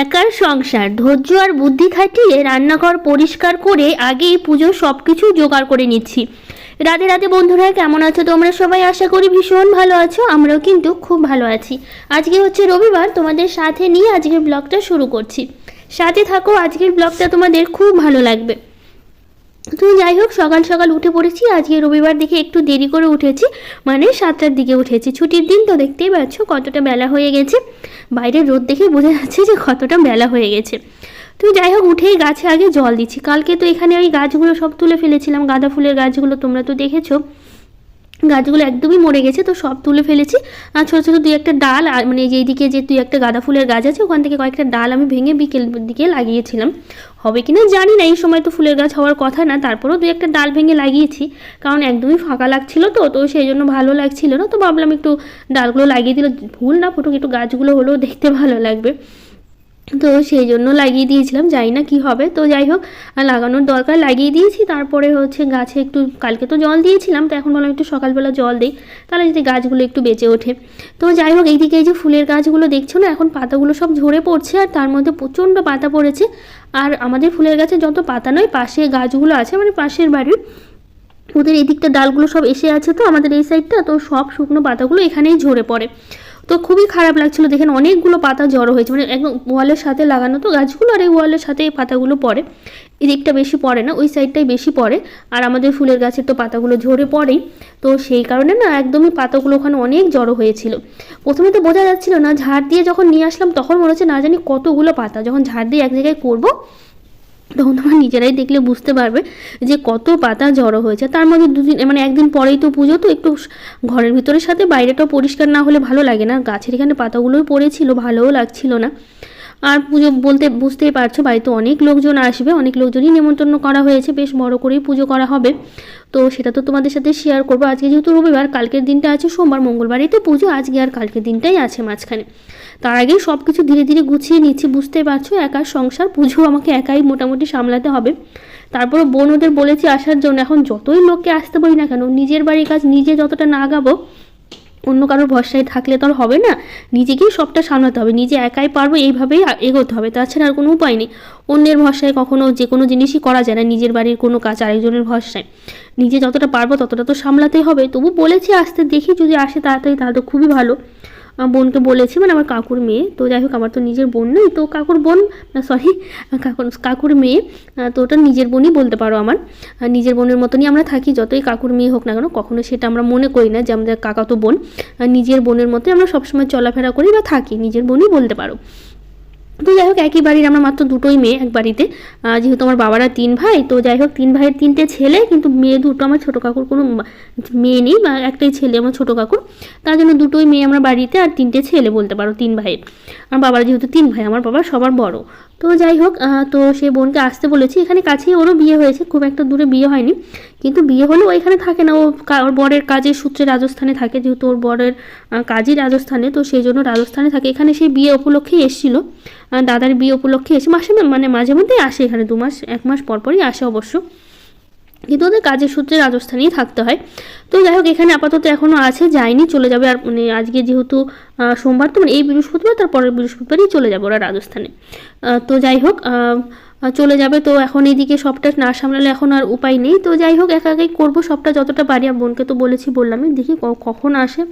একার সংসার ধৈর্য আর বুদ্ধি খাটিয়ে রান্নাঘর পরিষ্কার করে আগেই পুজোর সব কিছু জোগাড় করে নিচ্ছি। রাধে রাধে বন্ধুরা, কেমন আছো তোমরা সবাই? আশা করি ভীষণ ভালো আছো। আমরাও কিন্তু খুব ভালো আছি। আজকে হচ্ছে রবিবার, তোমাদের সাথে নিয়ে আজকের ব্লগটা শুরু করছি। সাথে থাকো, আজকের ব্লগটা তোমাদের খুব ভালো লাগবে। তো যাই হোক, সকাল সকাল উঠে পড়েছি। আজকে রবিবার দেখে একটু দেরি করে উঠেছি, মানে 7টার দিকে উঠেছি। ছুটির দিন তো দেখতেই পাচ্ছ কতটা বেলা হয়ে গেছে। বাইরের রোদ দেখে বোঝা যাচ্ছে যে কতটা বেলা হয়ে গেছে। তো যাই হোক, উঠেই গাছে আগে জল দিচ্ছি। কালকে তো এখানে ওই গাছগুলো সব তুলে ফেলেছিলাম, গাঁদা ফুলের গাছগুলো তোমরা তো দেখেছো। গাছগুলো একদমই মরে গেছে, তো সব তুলে ফেলেছি। আর ছোটো ছোটো দুই একটা ডাল, আর মানে যেইদিকে যে দুই একটা গাঁদা ফুলের গাছ আছে ওখান থেকে কয়েকটা ডাল আমি ভেঙে বিকেল দিকে লাগিয়েছিলাম। হবে কিনা জানি না, এই সময় তো ফুলের গাছ হওয়ার কথা না, তারপরেও দুই একটা ডাল ভেঙে লাগিয়েছি। কারণ একদমই ফাঁকা লাগছিল, তো সেই জন্য ভালো লাগছিল না, তো ভাবলাম একটু ডালগুলো লাগিয়ে দিলে ফুল না ফুটুক, একটু গাছগুলো হলেও দেখতে ভালো লাগবে। তো সেই জন্য লাগিয়ে দিয়েছিলাম, জানি না কি হবে। তো যাই হোক, লাগানোর দরকার, লাগিয়ে দিয়েছি। তারপরে হচ্ছে গাছে একটু, কালকে তো জল দিয়েছিলাম, তো এখন বললাম একটু সকালবেলা জল দিই, তাহলে যদি গাছগুলো একটু বেঁচে ওঠে। তো যাই হোক, এইদিকে এই যে ফুলের গাছগুলো দেখছো না, এখন পাতাগুলো সব ঝরে পড়ছে, আর তার মধ্যে প্রচণ্ড পাতা পড়েছে। আর আমাদের ফুলের গাছে যত পাতা নয়, পাশে গাছগুলো আছে, মানে পাশের বাড়ির, ওদের এদিকটা ডালগুলো সব এসে আছে, তো আমাদের এই সাইডটা তো সব শুকনো পাতাগুলো এখানেই ঝরে পড়ে। তো খুবই খারাপ লাগছিল, দেখেন অনেকগুলো পাতা জড়ো হয়েছে, মানে একদম ওয়ালের সাথে লাগানো তো গাছগুলো, আর এই ওয়ালের সাথে এই পাতাগুলো পড়ে। এদিকটা বেশি পড়ে না, ওই সাইডটাই বেশি পড়ে। আর আমাদের ফুলের গাছের তো পাতাগুলো ঝরে পড়েই, তো সেই কারণে না একদমই পাতাগুলো ওখানে অনেক জড়ো হয়েছিল। প্রথমে তো বোঝা যাচ্ছিল না, ঝাড় দিয়ে যখন নিয়ে আসলাম তখন মনে হচ্ছে না জানি কতগুলো পাতা। যখন ঝাড় দিয়ে এক জায়গায় করবো তখন তোমরা নিজেরাই দেখলে বুঝতে পারবে যে কত পাতা জড়ো হয়েছে। তার মধ্যে দুদিন, মানে একদিন পরেই তো পুজো, তো একটু ঘরের ভিতরের সাথে বাইরেটাও পরিষ্কার না হলে ভালো লাগে না। গাছের এখানে পাতাগুলোই পড়েছিল, ভালোও লাগছিল না। আর পুজো বলতে বুঝতেই পারছো, বাড়িতে অনেক লোকজন আসবে, অনেক লোকজনই নেমন্তন্ন করা হয়েছে, বেশ বড় করেই পুজো করা হবে। তো সেটা তো তোমাদের সাথে শেয়ার করবো। আজকে যেহেতু রবিবার, কালকের দিনটা আছে সোমবার, মঙ্গলবারই তো পুজো, আজকে আর কালকের দিনটাই আছে মাঝখানে। তার আগেই সব কিছু ধীরে ধীরে গুছিয়ে নিচ্ছি। বুঝতেই পারছো, একার সংসার, পুজো আমাকে একাই মোটামুটি সামলাতে হবে। তারপরে বোন ওদের বলেছি আসার জন্য। এখন যতই লোককে আসতে বলি না কেন, নিজের বাড়ির কাজ নিজে যতটা না আগাবো, অন্য কারোর ভরসায় থাকলে তো আর হবে না। নিজেকেই সবটা সামলাতে হবে, নিজে একাই পারবো এইভাবেই এগোতে হবে, তাছাড়া আর কোনো উপায় নেই। অন্যের ভরসায় কখনো যে কোনো জিনিসই করা যায় না, নিজের বাড়ির কোনো কাজ আরেকজনের ভরসায়। নিজে যতটা পারবো ততটা তো সামলাতেই হবে। তবু বলেছি আসতে, দেখি যদি আসে তাড়াতাড়ি তাহলে তো খুবই ভালো। বোনকে বলেছি, মানে আমার কাকুর মেয়ে, তো যাই হোক আমার তো নিজের বোন নেই, তো কাকুর বোন, সরি কাকুর মেয়ে, তো ওটা নিজের বোনই বলতে পারো। আমার নিজের বোনের মতনই আমরা থাকি, যতই কাকুর মেয়ে হোক না কেন, কখনো সেটা আমরা মনে করি না যে আমাদের কাকাতো বোন। নিজের বোনের মতোই আমরা সবসময় চলাফেরা করি বা থাকি, নিজের বোনই বলতে পারো। তো যাই হোক, একই বাড়ির আমরা মাত্র দুটোই মেয়ে এক বাড়িতে। যেহেতু আমার বাবারা 3 ভাই, তো যাই হোক 3 ভাইয়ের 3টে ছেলে, কিন্তু মেয়ে দুটো। আমার ছোটো কাকুর কোনো মেয়ে নেই, বা একটাই ছেলে আমার ছোটো কাকুর, তার জন্য দুটোই মেয়ে আমরা বাড়িতে, আর 3টে ছেলে বলতে পারো 3 ভাইয়ের। আমার বাবার যেহেতু 3 ভাই, আমার বাবা সবার বড়। তো যাই হোক, তো সে বোনকে আসতে বলেছি, এখানে কাছেই ওরও বিয়ে হয়েছে, খুব একটা দূরে বিয়ে হয়নি, কিন্তু বিয়ে হলেও এখানে থাকে না। ওর বরের কাজের সূত্রে রাজস্থানে থাকে, যেহেতু ওর বরের কাজই রাজস্থানে, তো সেই জন্য রাজস্থানে থাকে। এখানে সেই বিয়ে উপলক্ষেই এসেছিলো, দাদার বিয়ে উপলক্ষে এসে মাঝে মধ্যেই আসে এখানে, 2 মাস 1 মাস পরপরই আসে অবশ্য, কিন্তু ওদের কাজের সূত্রে রাজস্থানেই থাকতে হয়। তো যাই হোক, এখানে আপাতত এখনও আছে, যায়নি, চলে যাবে। আর মানে আজকে যেহেতু সোমবার, তো মানে এই বৃহস্পতিবার, তারপরের বৃহস্পতিবারই চলে যাবে ওরা রাজস্থানে। তো যাই হোক, চলে যাবে। তো এখন এইদিকে সবটা না সামলালে এখন আর উপায় নেই। তো যাই হোক, একা একাই করবো সবটা যতটা পারি। আর বোনকে তো বললামই, দেখি কখন আসে।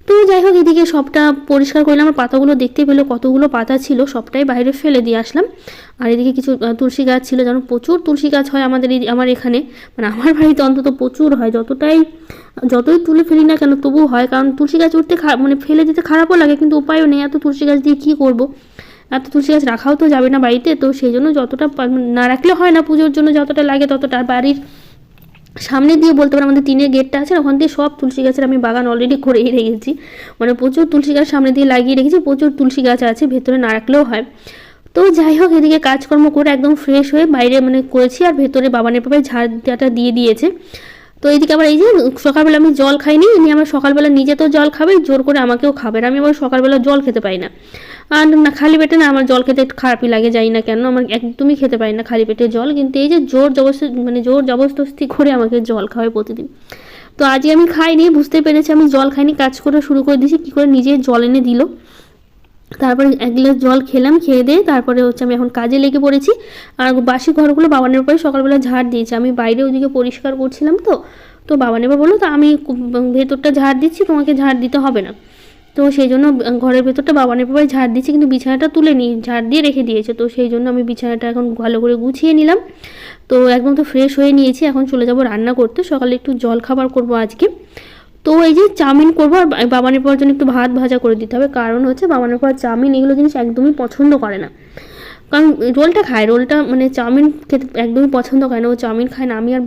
তো যাই হোক, এদিকে সবটা পরিষ্কার করলাম। আমার পাতাগুলো দেখতে পেলো কতগুলো পাতা ছিল, সবটাই বাইরে ফেলে দিয়ে আসলাম। আর এদিকে কিছু তুলসী গাছ ছিল, যেন প্রচুর তুলসী গাছ হয় আমার এখানে, মানে আমার বাড়িতে অন্তত প্রচুর হয়। যতই তুলে ফেলি না কেন তবু হয়, কারণ তুলসী গাছ উঠতে মানে ফেলে দিতে খারাপও লাগে, কিন্তু উপায়ও নেই। এত তুলসী গাছ দিয়ে কী করবো, এত তুলসী গাছ রাখাও তো যাবে না বাড়িতে। তো সেই জন্য যতটা না রাখলে হয় না, পুজোর জন্য যতটা লাগে ততটা। বাড়ির সামনে দিয়ে বলতে পারো, আমাদের টিনের গেটটা আছে, ওখান দিয়ে সব তুলসী গাছের আমি বাগান অলরেডি করেই রেখেছি। মানে প্রচুর তুলসী গাছ সামনে দিয়ে লাগিয়ে রেখেছি, প্রচুর তুলসী গাছ আছে, ভেতরে না রাখলেও হয়। তো যাই হোক, এদিকে কাজকর্ম করে একদম ফ্রেশ হয়ে বাইরে মানে করেছি, আর ভেতরে বাবানের পাপায় ঝাড়টা দিয়ে দিয়েছে। তো এইদিকে আবার এই যে সকালবেলা আমি জল খাইনি, ইনি আমার সকালবেলা নিজে তো জল খাবে, জোর করে আমাকেও খাবে। আমি আবার সকালবেলা জল খেতে পাই না, আর না খালি পেটে না, আমার জল খেতে খারাপই লাগে, যাই না কেন, আমার একদমই খেতে পারি না খালি পেটে জল। কিন্তু এই যে জোর জবরদস্তি করে আমাকে জল খাওয়ায় প্রতিদিন। তো আজকে আমি খাইনি, বুঝতে পেরেছি আমি জল খাইনি, কাজ করে শুরু করে দিয়েছি, কী করে নিজে জল এনে দিল। তারপরে 1 গ্লাস জল খেলাম, খেয়ে দিয়ে তারপরে হচ্ছে আমি এখন কাজে লেগে পড়েছি। আর বাসি ঘরগুলো বাবানের পরে সকালবেলা ঝাড় দিয়েছি, আমি বাইরে ওইদিকে পরিষ্কার করছিলাম। তো বাবান এবার বললো তো আমি ভেতরটা ঝাড় দিচ্ছি, তোমাকে ঝাড় দিতে হবে না। তো সেই জন্য ঘরের ভেতরটা বাবানের বাবাই ঝাড় দিচ্ছে, কিন্তু বিছানাটা তুলে নিই, ঝাড় দিয়ে রেখে দিয়েছে। তো সেই জন্য আমি বিছানাটা এখন ভালো করে গুছিয়ে নিলাম। তো একদম তো ফ্রেশ হয়ে নিয়েছি, এখন চলে যাব রান্না করতে। সকালে একটু জল খাবার করব আজকে। তো এই যে চাউমিন করবো, আর বাবানের পাওয়ার জন্য একটু ভাত ভাজা করে দিতে হবে, কারণ হচ্ছে বাবানের পাওয়ার চাউমিন এগুলো জিনিস একদমই পছন্দ করে না। কারণ রোলটা খায়, রোলটা মানে চাউমিন খেতে একদমই পছন্দ করে না, ও চাউমিন খায় না। আমি আর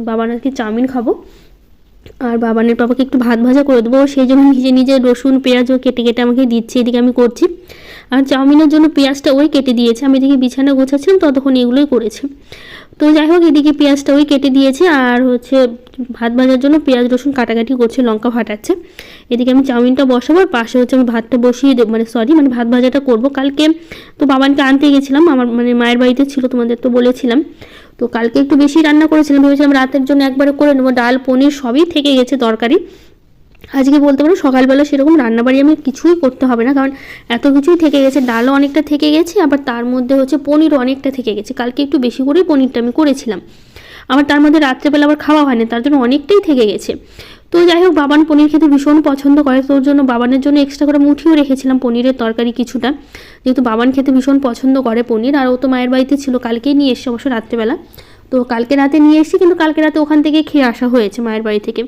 বাবানের কি চাউমিন খাবো, আর বাবানের পাপাকে একটু ভাত ভাজা করে দেবো। সেই জন্য নিজে নিজে রসুন পেঁয়াজও কেটে কেটে আমাকে দিচ্ছে, এদিকে আমি করছি। আর চাউমিনের জন্য পেঁয়াজটা ওই কেটে দিয়েছে, আমি এদিকে বিছানা গোছাচ্ছিলাম ততক্ষণ এগুলোই করেছি। তো যাই হোক, এদিকে পেঁয়াজটা ওই কেটে দিয়েছে, আর হচ্ছে ভাত ভাজার জন্য পেঁয়াজ রসুন কাটাকাটি করছে, লঙ্কা ফাটাচ্ছে। এদিকে আমি চাউমিনটা বসাবো, আর পাশে হচ্ছে আমি ভাতটা বসিয়ে দেবো, মানে ভাত ভাজাটা করবো। কালকে তো বাবানকে আনতে গেছিলাম, আমার মায়ের বাড়িতে ছিল, তোমাদের তো বলেছিলাম। তো কালকে একটু বেশি রান্না করেছিলাম, ভেবেছিলাম রাতের জন্য একবারে করে নেবো, ডাল পনির সবই থেকে গেছে তরকারি। আজকে বলতে পারো সকালবেলা সেরকম রান্নাবাড়ি আমি কিছুই করতে হবে না, কারণ এত কিছুই থেকে গেছে, ডালও অনেকটা থেকে গেছে, আবার তার মধ্যে হচ্ছে পনিরও অনেকটা থেকে গেছে। কালকে একটু বেশি করেই পনিরটা আমি করেছিলাম, আবার তার মধ্যে রাত্রেবেলা আবার খাওয়া হয়নি, তার জন্য অনেকটাই থেকে গেছে। তো যাই হোক, বাবান পনির খেতে ভীষণ পছন্দ করে, তোর জন্য বাবানের জন্য এক্সট্রা করে মুঠিও রেখেছিলাম পনিরের তরকারি কিছুটা, যেহেতু বাবান খেতে ভীষণ পছন্দ করে পনির। আর ও তো মায়ের বাড়িতে ছিল, কালকেই নিয়ে এসছে অবশ্য রাত্রেবেলা। তো কালকে রাতে নিয়ে এসেছি, কিন্তু কালকে রাতে ওখান থেকে খেয়ে আসা হয়েছে মায়ের বাড়ি থেকে।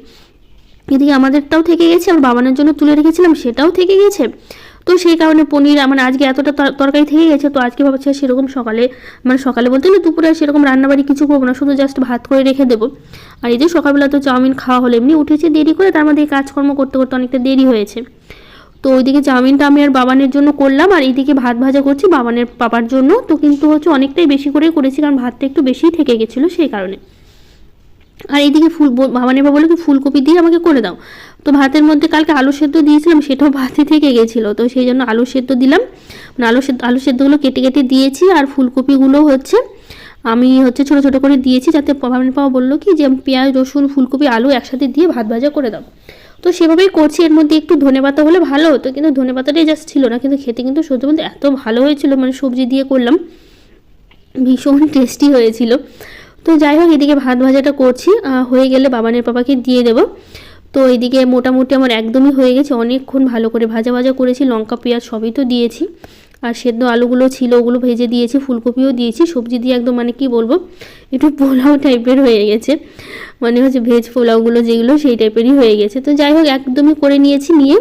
এদিকে আমাদেরটাও থেকে গেছে, আর বাবানের জন্য তুলে রেখেছিলাম সেটাও থেকে গেছে। তো সেই কারণে পনির মানে আজকে এতটা তরকারি থেকে গেছে। তো আজকে ভাবছি সেরকম সকালে বলতে না দুপুরে সেরকম রান্নাবাড়ি কিছু করবো না, শুধু জাস্ট ভাত করে রেখে দেবো। আর এই যে সকালবেলা তো চাউমিন খাওয়া হলো, এমনি উঠেছে দেরি করে, তার মধ্যে এই কাজকর্ম করতে করতে অনেকটা দেরি হয়েছে। তো ওইদিকে চাউমিনটা আমি আর বাবানের জন্য করলাম, আর এইদিকে ভাত ভাজা করছি বাবানের পাপার জন্য। তো কিন্তু হচ্ছে অনেকটাই বেশি করেই করেছি, কারণ ভাতটা একটু বেশিই থেকে গেছিলো সেই কারণে। আর এইদিকে বাবানের বাবা বলে কি ফুলকপি দিয়ে আমাকে করে দাও। তো ভাতের মধ্যে কালকে আলু সেদ্ধ দিয়েছিলাম, সেটাও ভাতে থেকে গেছিলো, তো সেই জন্য আলু সেদ্ধ দিলাম, মানে আলু সেদ্ধগুলো কেটে কেটে দিয়েছি। আর ফুলকপিগুলো হচ্ছে আমি ছোটো ছোটো করে দিয়েছি, যাতে বাবানের বাবা বললো কি যে পেঁয়াজ রসুন ফুলকপি আলু একসাথে দিয়ে ভাত ভাজা করে দাও। তো সেভাবেই করছি, এর মধ্যে একটু ধনেপাতা হলে ভালো হতো, কিন্তু ধনেপাতাটাই জাস্ট ছিল না, কিন্তু খেতে কিন্তু সত্যি বলতে এত ভালো হয়েছিল, মানে সবজি দিয়ে করলাম, ভীষণ টেস্টি হয়েছিল। তো যাই হোক, এদিকে ভাত ভাজাটা করছি, হয়ে গেলে বাবানের পাপাকে দিয়ে দেবো। তো এদিকে মোটামুটি আমার একদমই হয়ে গেছে, অনেকক্ষণ ভালো করে ভাজা করেছি, লঙ্কা পেঁয়াজ সবই তো দিয়েছি, আর সেদ্ধ আলুগুলো ছিল ওগুলো ভেজে দিয়েছি, ফুলকপিও দিয়েছি, সবজি দিয়ে একদম মানে কি বলবো একটু পোলাও টাইপের হয়ে গেছে, মানে হচ্ছে ভেজ পোলাওগুলো যেগুলো সেই টাইপেরই হয়ে গেছে। তো যাই হোক, একদমই করে নিয়েছি, নিয়ে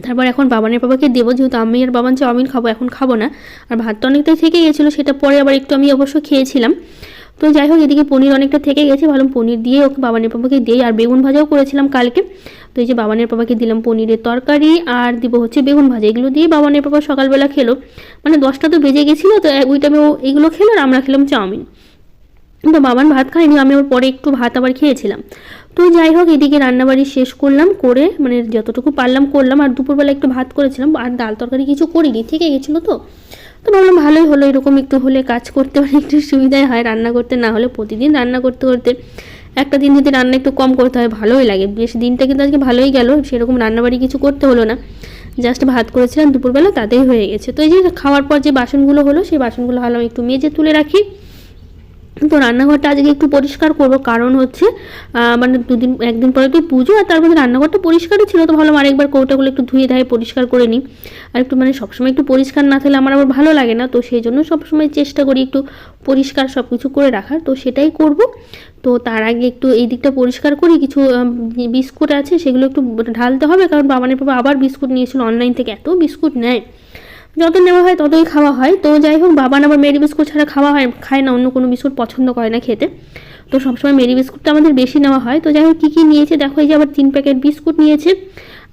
তারপর এখন বাবানের পাপাকে দেবো, যেহেতু আমি আর বাবান চাউমিন খাবো, এখন খাবো না। আর ভাতটা অনেকটাই থেকে গেছিলো, সেটা পরে আবার একটু আমি অবশ্য খেয়েছিলাম। তো যাই হোক, এদিকে পনির অনেকটা থেকে গেছে, ভাবলাম পনির দিয়ে ওকে বাবানের পাপাকে দিই। আর বেগুন ভাজাও করেছিলাম কালকে, তো এই যে বাবানের পাপাকে দিলাম পনিরের তরকারি, আর দিব হচ্ছে বেগুন ভাজা, এগুলো দিয়ে বাবানের পাপা সকালবেলা খেলো, মানে 10টা তো বেজে গেছিলো, তো ওই টাইমে ও এগুলো খেলো, আর আমরা খেলাম চাউমিন। তো বাবান ভাত খায়নি, আমি ওর পরে একটু ভাত আবার খেয়েছিলাম। তো যাই হোক, এদিকে রান্নাবাড়ি শেষ করলাম, করে মানে যতটুকু পারলাম করলাম। আর দুপুরবেলা একটু ভাত করেছিলাম, আর ডাল তরকারি কিছু করিনি, থেকে গেছিলো। তো ভাবলাম ভালোই হলো, এরকম একটু হলে কাজ করতে পারে একটু সুবিধাই হয়, রান্না করতে না হলে প্রতিদিন রান্না করতে করতে একটা দিন যদি রান্না একটু কম করতে হয় ভালোই লাগে। বেশ দিনটা কিন্তু আজকে ভালোই গেল, সেরকম রান্নাবাড়ি কিছু করতে হলো না, জাস্ট ভাত করেছিলাম দুপুরবেলা, তাতেই হয়ে গেছে। তো এই যে খাওয়ার পর যে বাসনগুলো হলো, সেই বাসনগুলো ভালো একটু মেজে তুলে রাখি। তো রান্নাঘরটা আজকে একটু পরিষ্কার করব, কারণ হচ্ছে মানে একদিন পরে একটু পুজো, আর তার মধ্যে রান্নাঘরটা পরিষ্কারই ছিল। তো ভাবলাম আরেকবার কৌটাগুলো একটু ধুয়ে ধায়ে পরিষ্কার করে নিই। আর একটু মানে সবসময় একটু পরিষ্কার না থাকলে আমার আবার ভালো লাগে না, তো সেই জন্য সবসময় চেষ্টা করি একটু পরিষ্কার সব কিছু করে রাখার, তো সেটাই করব। তো তার আগে একটু এই দিকটা পরিষ্কার করি, কিছু বিস্কুট আছে সেগুলো একটু ঢালতে হবে, কারণ বাবানের বাবা আবার বিস্কুট নিয়েছিল অনলাইন থেকে, এত বিস্কুট নেয়, যত নেওয়া হয় ততই খাওয়া হয়। তো যাই হোক, বাবান আবার মেরি বিস্কুট ছাড়া খায় না, অন্য কোনো বিস্কুট পছন্দ করে না খেতে, তো সবসময় মেরি বিস্কুটটা আমাদের বেশি নেওয়া হয়। তো যাই হোক, কী নিয়েছে দেখো, এই যে আবার 3 প্যাকেট বিস্কুট নিয়েছে,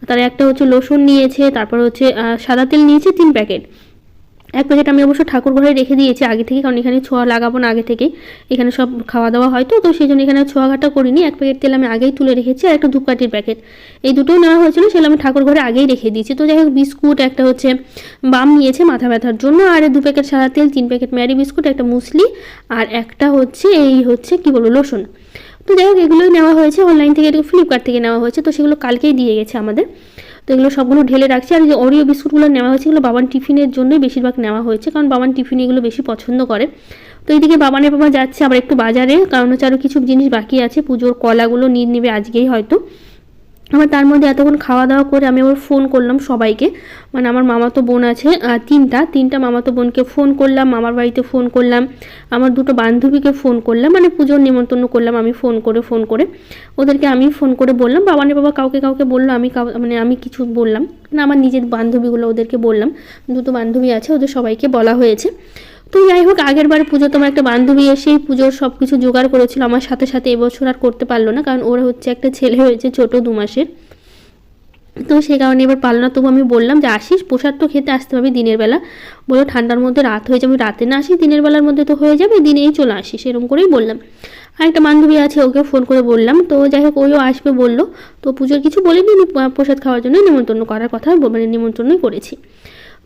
তার একটা হচ্ছে লোশন নিয়েছে, তারপর হচ্ছে সাদা তেল নিয়েছে 3 প্যাকেট। 1 প্যাকেট আমি অবশ্য ঠাকুর ঘরে রেখে দিয়েছি আগে থেকে, কারণ এখানে ছোঁয়া লাগাবো না আগে থেকে, এখানে সব খাওয়া দাওয়া হয়, তো সেই জন্য এখানে ছোঁয়াঘাটা করিনি। 1 প্যাকেট তেল আমি আগেই তুলে রেখেছি, আর একটা ধূপকাঠির প্যাকেট, এই দুটোও নেওয়া হয়েছিল, সেগুলো আমি ঠাকুর ঘরে আগেই রেখে দিয়েছি। তো যাই হোক, বিস্কুট একটা হচ্ছে বাম নিয়েছে মাথা ব্যথার জন্য, আর 2 প্যাকেট সাদা তেল, 3 প্যাকেট ম্যারি বিস্কুট, একটা মুসলি, আর একটা হচ্ছে কি বলবো লোশন। তো যাই হোক, এগুলোই নেওয়া হয়েছে অনলাইন থেকে, ফ্লিপকার্ট থেকে নেওয়া হয়েছে, তো সেগুলো কালকেই দিয়ে গেছে আমাদের। তো এগুলো সবগুলো ঢেলে রাখছি। আর যে ওরিও বিস্কুটগুলো নেওয়া হয়েছে এগুলো বাবান টিফিনের জন্যই বেশিরভাগ নেওয়া হয়েছে, কারণ বাবান টিফিন এগুলো বেশি পছন্দ করে। তো এইদিকে বাবানের বাবা যাচ্ছে আবার একটু বাজারে, কারণ হচ্ছে আরও কিছু জিনিস বাকি আছে, পুজোর কলাগুলো নিয়ে নেবে আজকেই হয়তো। আমার তার মধ্যে এতক্ষণ খাওয়া দাওয়া করে আমি আবার ফোন করলাম সবাইকে, মানে আমার মামাতো বোন আছে তিনটা মামাতো বোনকে ফোন করলাম, মামার বাড়িতে ফোন করলাম, আমার দুটো বান্ধবীকে ফোন করলাম, মানে পুজোর নিমন্ত্রণ করলাম আমি ফোন করে ওদেরকে আমি ফোন করে বললাম। বাবানের বাবা কাউকে বললো, আমি কিছু বললাম না, আমার নিজের বান্ধবীগুলো ওদেরকে বললাম, দুটো বান্ধবী আছে ওদের সবাইকে বলা হয়েছে। তো যাই হোক, আগের বার পুজো তোমার একটা বান্ধবী এসেই পুজোর সব কিছু জোগাড় করেছিল আমার সাথে সাথে, এবছর আর করতে পারলো না, কারণ ওরা হচ্ছে একটা ছেলে হয়েছে ছোট 2 মাসের, তো সেই কারণে এবার পারলো না। তবু আমি বললাম যে আসিস, প্রসাদ তো খেতে আসতে হবে দিনের বেলা। বললো ঠান্ডার মধ্যে রাত হয়ে যাবে, রাতে না আসি দিনের বেলার মধ্যে তো হয়ে যাবে, দিনেই চলে আসিস, এরকম করেই বললাম। আর একটা বান্ধবী আছে ওকে ফোন করে বললাম, তো যাই হোক ওইও আসবে বললো। তো পুজোর কিছু বলিনি, প্রসাদ খাওয়ার জন্য নিমন্ত্রণ করার কথা, মানে নিমন্ত্রণই করেছি।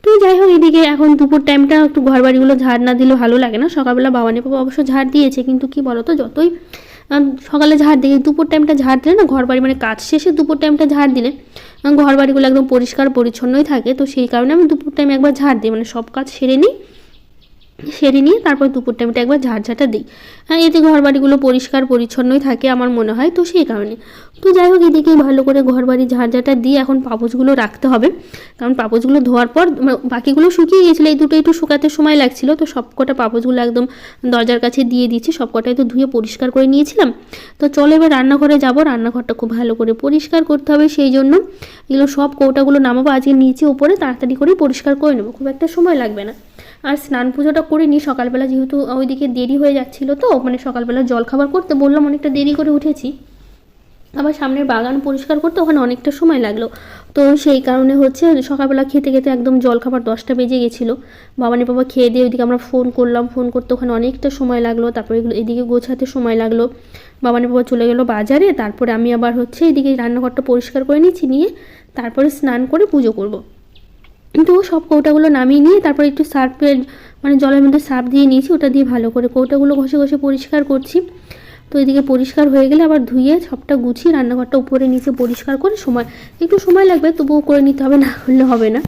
তো যাই হোক, এদিকে এখন দুপুর টাইমটা একটু ঘর বাড়িগুলো ঝাড় না দিলে ভালো লাগে না। সকালবেলা বাবানের বাবা অবশ্য ঝাড় দিয়েছে, কিন্তু কি বলতো, যতই সকালে ঝাড় দিই, দুপুর টাইমটা ঝাড় দিলে না ঘর বাড়ি, মানে কাজ শেষে দুপুর টাইমটা ঝাড় দিলে ঘর বাড়িগুলো একদম পরিষ্কার পরিচ্ছন্নই থাকে। তো সেই কারণে আমি দুপুর টাইমে একবার ঝাড় দিই, মানে সব কাজ সেরে নিয়ে তারপর দুপুর টাইমটা একবার ঝাড়ঝাঁটা দিই। এতে ঘর বাড়িগুলো পরিষ্কার পরিচ্ছন্নই থাকে আমার মনে হয়, তো সেই কারণে। তো যাই হোক, এদিকে ভালো করে ঘর বাড়ি ঝাড়ঝাঁটা দিয়ে এখন পাপোশগুলো রাখতে হবে, কারণ পাপোশগুলো ধোয়ার পর বাকিগুলো শুকিয়ে গিয়েছিলো, এই দুটো একটু শুকাতে সময় লাগছিলো। তো সবকটা পাপোশগুলো একদম দরজার কাছে দিয়ে দিচ্ছি, সবকটাই তো ধুয়ে পরিষ্কার করে নিয়েছিলাম। তো চলো এবার রান্নাঘরে যাবো, রান্নাঘরটা খুব ভালো করে পরিষ্কার করতে হবে, সেই জন্য এগুলো সব কৌটাগুলো নামাবো আজকে নিচে উপরে, তাড়াতাড়ি করে পরিষ্কার করে নেবো, খুব একটা সময় লাগবে না। আর স্নান পুজোটা করিনি সকালবেলা, যেহেতু ওইদিকে দেরি হয়ে যাচ্ছিলো, তো মানে সকালবেলা জলখাবার করতে বললাম, অনেকটা দেরি করে উঠেছি, আবার সামনের বাগান পরিষ্কার করতে ওখানে অনেকটা সময় লাগলো। তো সেই কারণে হচ্ছে সকালবেলা খেতে একদম জলখাবার 10টা বেজে গেছিলো। বাবানের বাবা খেয়ে দিয়ে ওইদিকে আমরা ফোন করতে ওখানে অনেকটা সময় লাগলো, তারপরে এদিকে গোছাতে সময় লাগলো। বাবানের বাবা চলে গেলো বাজারে, তারপরে আমি আবার হচ্ছে এদিকে রান্নাঘরটা পরিষ্কার করে নিয়ে তারপরে স্নান করে পুজো করবো। কিন্তু সব কৌটাগুলো নামিয়ে নিয়ে তারপরে একটু সার্ফের, মানে জলের মধ্যে সার্ফ দিয়ে নিয়েছি, ওটা দিয়ে ভালো করে কৌটাগুলো ঘষে পরিষ্কার করছি। তো এদিকে পরিষ্কার হয়ে গেলে আবার ধুয়ে সবটা গুছিয়ে রান্নাঘরটা উপরে নিচে পরিষ্কার করে একটু সময় লাগবে, তবুও করে নিতে হবে, না করলে হবে না।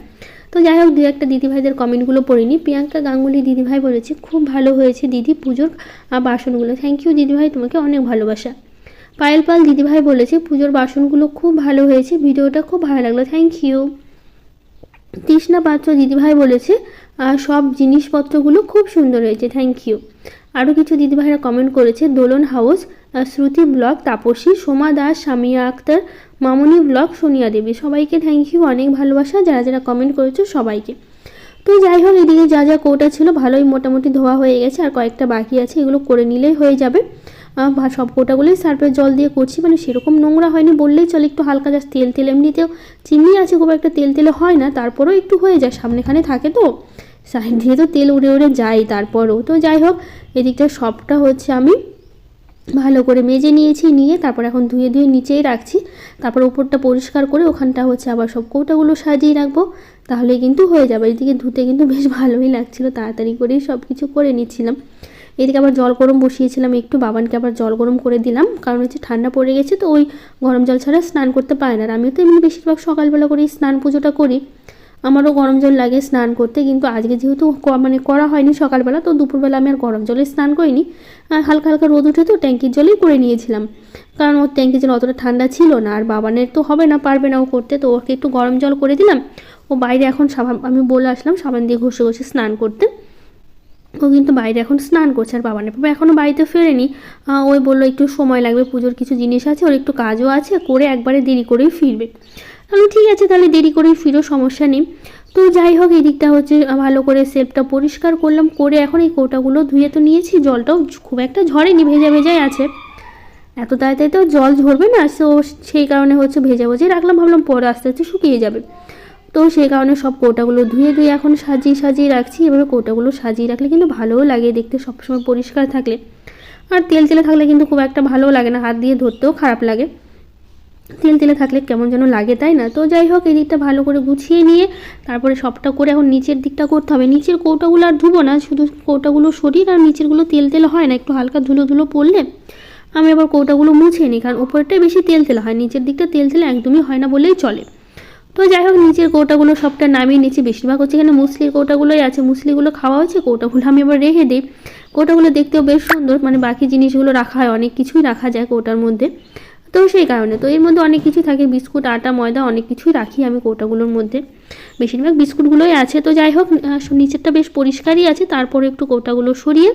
তো যাই হোক, দু একটা দিদিভাইদের কমেন্টগুলো পড়িনি। প্রিয়াঙ্কা গাঙ্গুলি দিদিভাই বলেছে, খুব ভালো হয়েছে দিদি পুজোর বাসনগুলো। থ্যাংক ইউ দিদিভাই, তোমাকে অনেক ভালোবাসা। পায়েল পাল দিদিভাই বলেছে, পুজোর বাসনগুলো খুব ভালো হয়েছে, ভিডিওটা খুব ভালো লাগলো, থ্যাংক ইউ। তৃষ্ণা পাত্র দিদিভাই বলেছে, সব জিনিসপত্রগুলো খুব সুন্দর হয়েছে, থ্যাংক ইউ। আরও কিছু দিদিভাইরা কমেন্ট করেছে, দোলন হাউস, শ্রুতি ব্লগ, তাপসী, সোমা দাস, সামিয়া আক্তার, মামনি ব্লগ, সোনিয়া দেবী, সবাইকে থ্যাংক ইউ, অনেক ভালোবাসা যারা কমেন্ট করেছো সবাইকে। তো যাই হোক, এদিকে যা কৌটা ছিল ভালোই মোটামুটি ধোয়া হয়ে গেছে, আর কয়েকটা বাকি আছে, এগুলো করে নিলেই হয়ে যাবে। সব কৌটাগুলোই সার্ফের জল দিয়ে করছি, মানে সেরকম নোংরা হয়নি বললেই চলে, একটু হালকা জাস্ট তেল এমনিতেও চিমনি আছে, খুব একটা তেলে হয় না, তারপরেও একটু হয়ে যায়, সামনেখানে থাকে তো সাইড দিয়ে তো তেল উড়ে যায় তারপরেও। তো যাই হোক, এদিকটা সবটা হচ্ছে আমি ভালো করে মেজে নিয়ে তারপর এখন ধুয়ে নিচেই রাখছি, তারপর উপরটা পরিষ্কার করে ওখানটা হচ্ছে আবার সব কৌটাগুলো সাজিয়ে রাখবো, তাহলে কিন্তু হয়ে যাবে। এদিকে ধুতে কিন্তু বেশ ভালোই লাগছিল, তাড়াতাড়ি করেই সব কিছু করে নিচ্ছিলাম। এদিকে আবার জল গরম বসিয়েছিলাম একটু, বাবানকে আবার জল গরম করে দিলাম, কারণ হচ্ছে ঠান্ডা পড়ে গেছে, তো ওই গরম জল ছাড়া স্নান করতে পারে না। আর আমিও তো এমনি বেশিরভাগ সকালবেলা করেই স্নান পুজোটা করি, আমারও গরম জল লাগে স্নান করতে, কিন্তু আজকে যেহেতু মানে করা হয়নি সকালবেলা, তো দুপুরবেলা আমি আর গরম জলে স্নান করিনি, আর হালকা রোদ উঠে তো ট্যাঙ্কির জলেই করে নিয়েছিলাম, কারণ ওর ট্যাঙ্কির জল অতটা ঠান্ডা ছিল না, আর বাবানের তো পারবে না ও করতে, তো ওকে একটু গরম জল করে দিলাম। ও বাইরে এখন আমি বলে আসলাম সাবান দিয়ে ঘষে স্নান করতে, ও কিন্তু বাইরে এখন স্নান করছে। আর বাবানের বাবা এখনও বাড়িতে ফেরেনি, ওই বললো একটু সময় লাগবে, পুজোর কিছু জিনিস আছে, ওর একটু কাজও আছে, করে একবারে দেরি করেই ফিরবে। তাহলে ঠিক আছে, তাহলে দেরি করেই ফিরো, সমস্যা নেই। তো যাই হোক, এই দিকটা হচ্ছে ভালো করে সেলফটা পরিষ্কার করলাম, করে এখন এই কৌটাগুলো ধুয়ে তো নিয়েছি, জলটাও খুব একটা ঝরেনি, ভেজাই আছে, এত তাড়াতাড়ি তো জল ঝরবে না, তো সেই কারণে হচ্ছে ভেজা রাখলাম, ভাবলাম পরে আস্তে আস্তে শুকিয়ে যাবে। তো সেই কারণে সব কৌটাগুলো ধুয়ে এখন সাজিয়ে রাখছি। এভাবে কৌটাগুলো সাজিয়ে রাখলে কিন্তু ভালোও লাগে দেখতে, সবসময় পরিষ্কার থাকলে। আর তেলে থাকলে কিন্তু খুব একটা ভালোও লাগে না, হাত দিয়ে ধরতেও খারাপ লাগে, তেলে থাকলে কেমন যেন লাগে, তাই না? তো যাই হোক, এই দিকটা ভালো করে গুছিয়ে নিয়ে তারপরে সবটা করে এখন নিচের দিকটা করতে হবে। নিচের কৌটাগুলো আর ধুবো না, শুধু কৌটাগুলো সরিয়ে, কারণ নিচেরগুলো তেল হয় না, একটু হালকা ধুলো পড়লে আমি আবার কৌটাগুলো মুছে নিই, কারণ উপরটাই বেশি তেল হয়, নিচের দিকটা তেল একদমই হয় না বললেই চলে। তো তো যাই হোক নিচের কৌটাগুলো সবটা নামিয়ে নিচ্ছি, বেশিরভাগ হচ্ছে এখানে মুসলির কৌটাগুলোই আছে, মুসলিগুলো খাওয়া হচ্ছে, কৌটাগুলো আমি আবার রেখে দিই। কৌটাগুলো দেখতেও বেশ সুন্দর, মানে বাকি জিনিসগুলো রাখা হয়, অনেক কিছুই রাখা যায় কৌটার মধ্যে, তো সেই কারণে তো এর মধ্যে অনেক কিছুই থাকে, বিস্কুট, আটা, ময়দা অনেক কিছুই রাখি আমি কৌটাগুলোর মধ্যে, বেশিরভাগ বিস্কুটগুলোই আছে। তো যাই হোক নিচেরটা বেশ পরিষ্কারই আছে, তারপরে একটু কৌটাগুলো সরিয়ে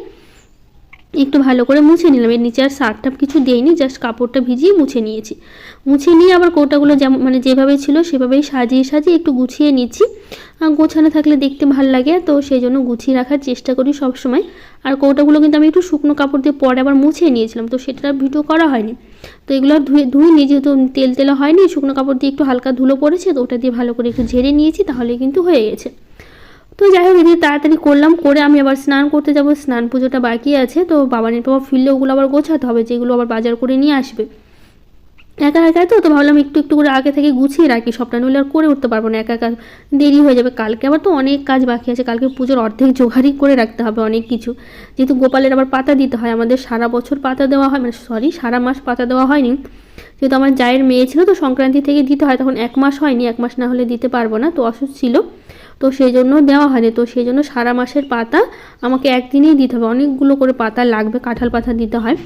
একটু ভালো করে মুছে নিলাম। এর নিচে আর সার্ফ কিছু দিইনি, জাস্ট কাপড়টা ভিজিয়ে মুছে নিয়েছি। মুছে নিয়ে আবার কৌটাগুলো যেমন মানে যেভাবে ছিল সেভাবেই সাজিয়ে সাজিয়ে একটু গুছিয়ে নিচ্ছি। গোছানো থাকলে দেখতে ভালো লাগে, তো সেই জন্য গুছিয়ে রাখার চেষ্টা করি সব সময়। আর কৌটাগুলো কিন্তু আমি একটু শুকনো কাপড় দিয়ে পরে আবার মুছে নিয়েছিলাম, তো সেটা ভিডিও করা হয়নি। তো এগুলো ধুইনি, যেহেতু তেল তেলা হয়নি, শুকনো কাপড় দিয়ে একটু হালকা ধুলো পড়েছে, তো ওটা দিয়ে ভালো করে একটু ঝেড়ে নিয়েছি, তাহলে কিন্তু হয়ে গেছে। তো যাই হোক এদিকে তাড়াতাড়ি করলাম, করে আমি আবার স্নান করতে যাব, স্নান পুজোটা বাকি আছে। তো বাবানের বাবা ফিরলে ওগুলো আবার গোছাতে হবে, যেগুলো আবার বাজার করে নিয়ে আসবে একা একা, তো ভাবলাম একটু একটু করে আগে থেকে গুছিয়ে রাখি সবটা, নইলে আর করে উঠতে পারবো না, একা একা দেরি হয়ে যাবে। কালকে আবার তো অনেক কাজ বাকি আছে, কালকে পুজোর অর্ধেক জোগাড়ই করে রাখতে হবে অনেক কিছু, যেহেতু গোপালের আবার পাতা দিতে হয়, আমাদের সারা বছর পাতা দেওয়া হয়, মানে সারা মাস পাতা দেওয়া হয়নি, যেহেতু আমার জায়ের মেয়ে ছিল, তো সংক্রান্তি থেকে দিতে হয়, তখন 1 মাস হয়নি, 1 মাস না হলে দিতে পারবো না, তো অসুস্থ ছিল, তো সেই জন্য দেওয়া হয়নি। তো সেই জন্য সারা মাসের পাতা আমাকে একদিনেই দিতে হবে, অনেকগুলো করে পাতা লাগবে, কাঁঠাল পাতা দিতে হয়,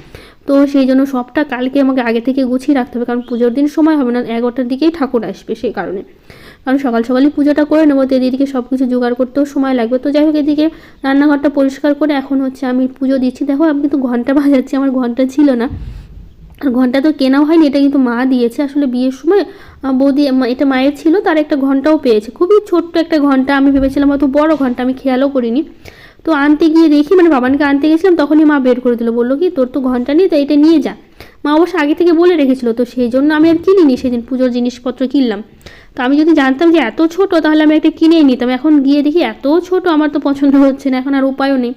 তো সেই জন্য সবটা কালকে আমাকে আগে থেকে গুছিয়ে রাখতে হবে, কারণ পুজোর দিন সময় হবে না, 11টার দিকেই ঠাকুর আসবে, সেই কারণে, কারণ সকাল সকালই পুজোটা করে নেবো, তো এদিকে সব কিছু জোগাড় করতেও সময় লাগবে। তো যাই হোক এদিকে রান্নাঘরটা পরিষ্কার করে এখন হচ্ছে আমি পুজো দিচ্ছি। দেখো আমি কিন্তু ঘন্টা বাজাচ্ছি, আমার ঘন্টা ছিল না, আর ঘন্টা তো কেনাও হয়নি, এটা কিন্তু মা দিয়েছে, আসলে বিয়ের সময় বৌদি, এটা মায়ের ছিল, তার একটা ঘন্টাও পেয়েছে, খুবই ছোট্ট একটা ঘন্টা, আমি ভেবেছিলাম হয়তো বড় ঘন্টা, আমি খেয়ালও করিনি। তো আনতে গিয়ে দেখি, মানে বাবানকে আনতে গেছিলাম, তখনই মা বের করে দিল, বললো কি তোর তো ঘন্টা নেই, তো এটা নিয়ে যা। মা অবশ্য আগে থেকে বলে রেখেছিলো, তো সেই জন্য আমি আর কিনিনি, সেদিন পুজোর জিনিসপত্র কিনলাম। তো আমি যদি জানতাম যে এত ছোট, তাহলে আমি একটা কিনেই নিতাম, এখন গিয়ে দেখি এত ছোট, আমার তো পছন্দ হচ্ছে না, এখন আর উপায়ও নেই।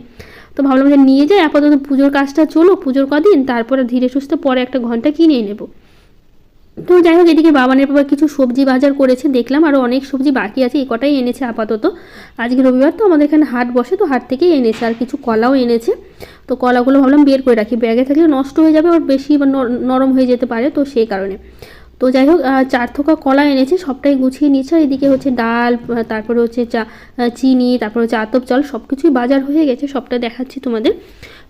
তো ভাবলাম যে নিয়ে যাই, আপাতত পুজোর কাজটা চলো, পুজোর কদিন, তারপরে ধীরে সুস্থে পরে একটা ঘন্টা কিনেই নেব। তো যাই হোক এদিকে বাবানের বাবা কিছু সবজি বাজার করেছে, দেখলাম আরও অনেক সবজি বাকি আছে, এই কটাই এনেছে আপাতত, আজকে রবিবার তো আমাদের এখানে হাট বসে, তো হাট থেকেই এনেছে, আর কিছু কলাও এনেছে। তো কলাগুলো ভাবলাম বের করে রাখি, ব্যাগে থাকলে নষ্ট হয়ে যাবে, আর বেশি নরম হয়ে যেতে পারে, তো সেই কারণে। তো যাই হোক 4 থোকা কলা এনেছে, সবটাই গুছিয়ে নিচ্ছে। আর এদিকে হচ্ছে ডাল, তারপরে হচ্ছে চিনি, তারপরে হচ্ছে আতপ চাল, সব কিছুই বাজার হয়ে গেছে, সবটা দেখাচ্ছি তোমাদের।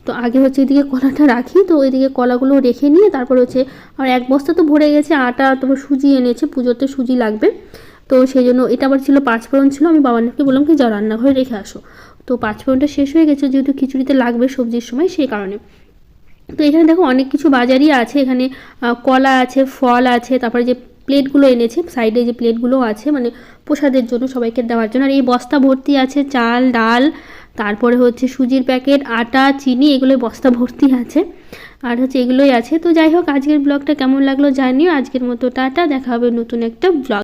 তো আগে হচ্ছে এদিকে কলাটা রাখি, তো এদিকে কলাগুলো রেখে নিয়ে তারপরে হচ্ছে আর 1 বস্তা তো ভরে গেছে আটা, তারপর সুজি এনেছে, পুজোতে সুজি লাগবে, তো সেই জন্য এটা আবার ছিল 5 ফোড়ন ছিল, আমি বাবাকে বললাম কি যাও রান্নাঘরে রেখে আসো, তো 5 ফোড়নটা শেষ হয়ে গেছে, যেহেতু খিচুড়িতে লাগবে সবজির সময়, সেই কারণে। তো এখানে দেখো অনেক কিছু বাজারই আছে, এখানে কলা আছে, ফল আছে, তারপরে যে প্লেটগুলো এনেছে সাইডে, যে প্লেটগুলো আছে মানে প্রসাদের জন্য সবাইকে দেওয়ার জন্য, আর এই বস্তা ভর্তি আছে চাল, ডাল, তারপরে হচ্ছে সুজির প্যাকেট, আটা, চিনি, এগুলোই বস্তা ভর্তি আছে, আর হচ্ছে এগুলোই আছে। তো যাই হোক আজকের ব্লগটা কেমন লাগলো জানিও, আজকের মতো টাটা, দেখা হবে নতুন একটা ব্লগ।